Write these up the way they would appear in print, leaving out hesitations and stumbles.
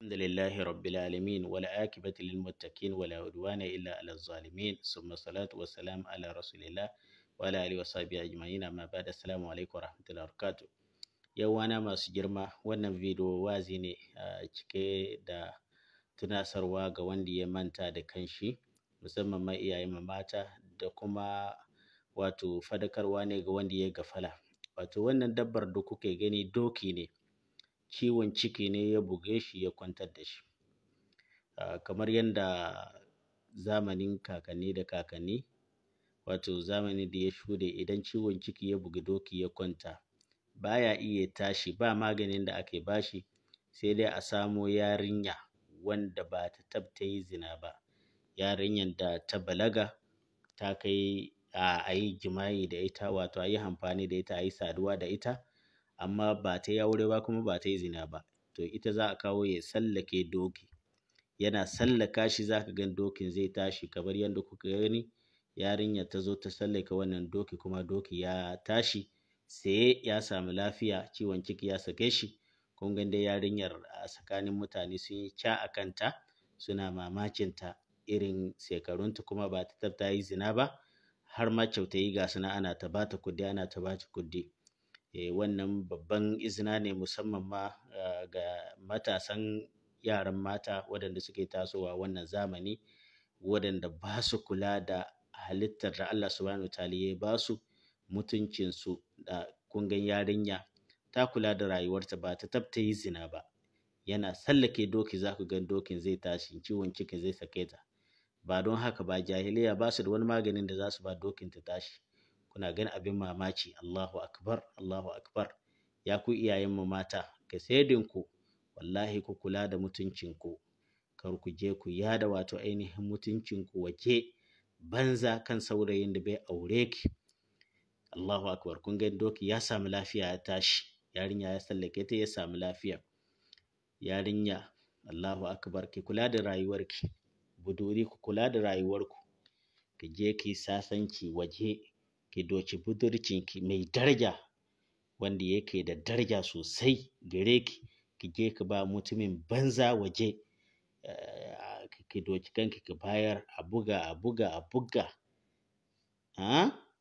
الحمد لله رب العالمين والعاقبة للمتقين ولا عدوان إلا على الظالمين ثم الصلاة والسلام على رسول الله وعلى آله وصحبه أجمعين أما بعد السلام عليكم ورحمة الله وبركاته. Yau wana masu girma wannan bidiyo wazi ne cike da tunasarwa ga wanda ya manta da kanshi musamman ma iyayen mata da kuma wato fadakarwa ne ga wanda ya gafala. Wato wannan dabbar da kuke gani doki ne, ciwon ciki ne ya buge shi ya kwantar da shi. Kamar yadda zamanin kakanni da kakanni, wato zamani da ya shuɗe, idan ciwon ciki ya bugi doki ya kwanta baya iya tashi, ba maganin da ake bashi sai dai a samo yarinya wanda ba ta tabta yi zina ba, yarinyar da ta balaga ta kai a yi jima'i da ita, wato a yi amfani da ita, a yi saduwa da ita, amma ba ta yi aure ba kuma ba ta yi zina ba. To ita za a kawo ya sallake doki, yana sallaka shi za ka ga dokin zai tashi kamar yadda kuka gani yarinyar ta zo ta sallake wannan doki kuma doki ya tashi sai ya samu lafiya, ciwon ciki ya sake shi. Kun ga dai yarinyar a tsakanin mutane sun yi ca a kanta, suna mamakinta, irin shekarunta kuma ba ta tabta yi zina ba, har ma kyautayi ga suna ana ta bata kuɗi, ana ta bata kuɗi. Wannan babban izina ne musamman ma ga matasan yaran mata waɗanda suke tasowa wannan zamani, waɗanda ba su kula da halittar da Allah subhanahu wa ta'ala ya ba su, mutuncinsu. Da kun ga yarinya ta kula da rayuwarta, ba ta tabta yi zina ba, yana sallake doki za ku ga dokin zai tashi, ciwon ciki zai sake ta. Ba don haka ba, jahiliya ba su da wani maganin da za su ba dokin ta tashi. Kuna gani abin mamaki. Allahu akbar, Allahu akbar. Ya ku iyayenmu mata, ka ku wallahi ku kula da mutuncinku, kar ku je ku yada wato ainihin mutuncinku waje banza kan saurayin da bai aure ki. Allahu akbar. Kun ga doki ya samu lafiya ya tashi, yarinya ya sallake ta ya samu lafiya. Yarinya, Allahu akbar, ki kula da rayuwarki, buduri ku kula da rayuwarku, ki je ki sasanci waje, ki doki budurcinki mai daraja wanda yake da daraja sosai gare ki, ki je ki ba mutumin banza waje, ki doki kanki ki bayar, a buga a buga a buga,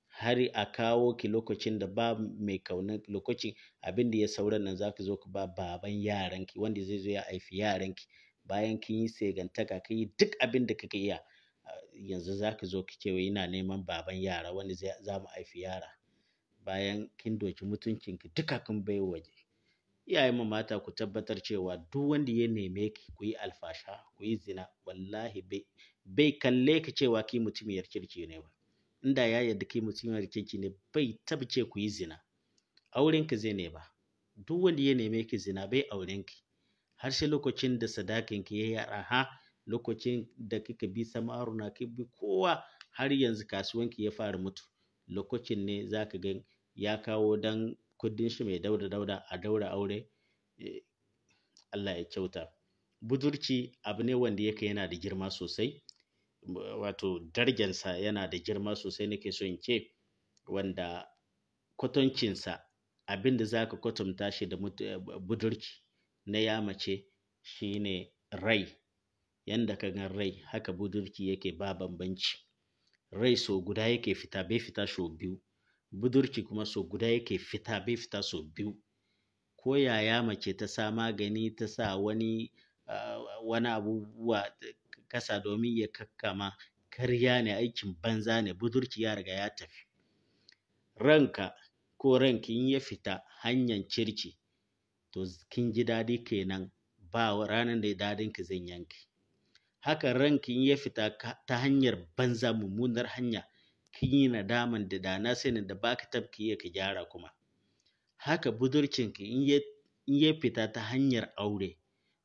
har a kawo ki lokacin da ba mai kaunar, lokacin abin da ya saura nan za ki zo ki ba baban yaranki wanda zai zo ya haifi yaranki, bayan kin yi segantaka, kin yi duk abin da kika iya, yanzu za ki zo ki ce wai ina neman baban yara wanda za mu haifi yara, bayan kin doki mutuncinki duka kin bai waje. Iyayen mu mata ku tabbatar cewa duk wanda ya neme ki ku yi alfasha, ku yi zina, wallahi bai kalle ki cewa ki mutumiyar kirki ne ba. Inda ya yarda ki mutumiyar kirki ne bai taɓa ce ku yi zina, aurenki zai nema. Duk wanda ya neme ki zina bai aurenki, har sai lokacin da sadakinki ya yi araha, lokacin da kika bi samaruna, ki bi kowa, har yanzu kasuwanki ya fara mutu, lokacin ne za ka ga ya kawo dan kudin shi mai dauda a daura aure. Allah ya kyauta. Budurci abu ne wanda yake yana da girma sosai, wato darajarsa yana da girma sosai nake so in ce, wanda kwatancinsa, abin da za ka kwatanta shi da budurci na ya mace shi ne rai. Yanda ka gan rai haka budurci yake, ba bambanci. Rai so guda yake fita, bai fita so biyu. Budurci kuma so guda yake fita, bai fita so biyu. Ko yaya mace ta sa magani, ta sa wani abubuwa kasa domin ya kakkama, karya ne, aikin banza ne, budurci ya riga ya tafi. Ranka ko ranki in ya fita hanyar kirki, to kin ji daɗi kenan, ba ranar da dadinki zai yanke. Haka ranki in ya fita ta hanyar banza, mummunar hanya, kin yi nadaman da dana sanin da baka tabki iya ka gyara kuma. Haka budurcinki in ya fita ta hanyar aure,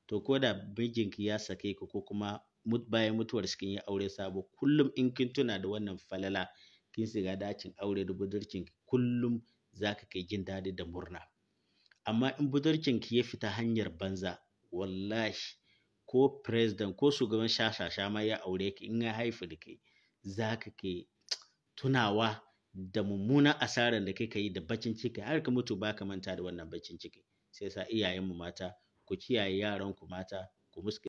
to ko da mijinki ya sake ku ko kuma bayan mutuwar kin yi aure sabo, kullum in kin tuna da wannan falala, kin shiga dakin aure da budurcinki, kullum za ka kai jin daɗi da murna. Amma in budurcinki ya fita hanyar banza, wallahi ko president ko shugaban shashasha ma ya aure ki, in ya haifu da kai, za ka ke tunawa da mummunan asarar da kika yi da bakin ciki, har ka mutu ba ka manta da wannan bakin ciki. Sai sa iyayenmu mata, ku kiyaye yaranku mata, كو مسكين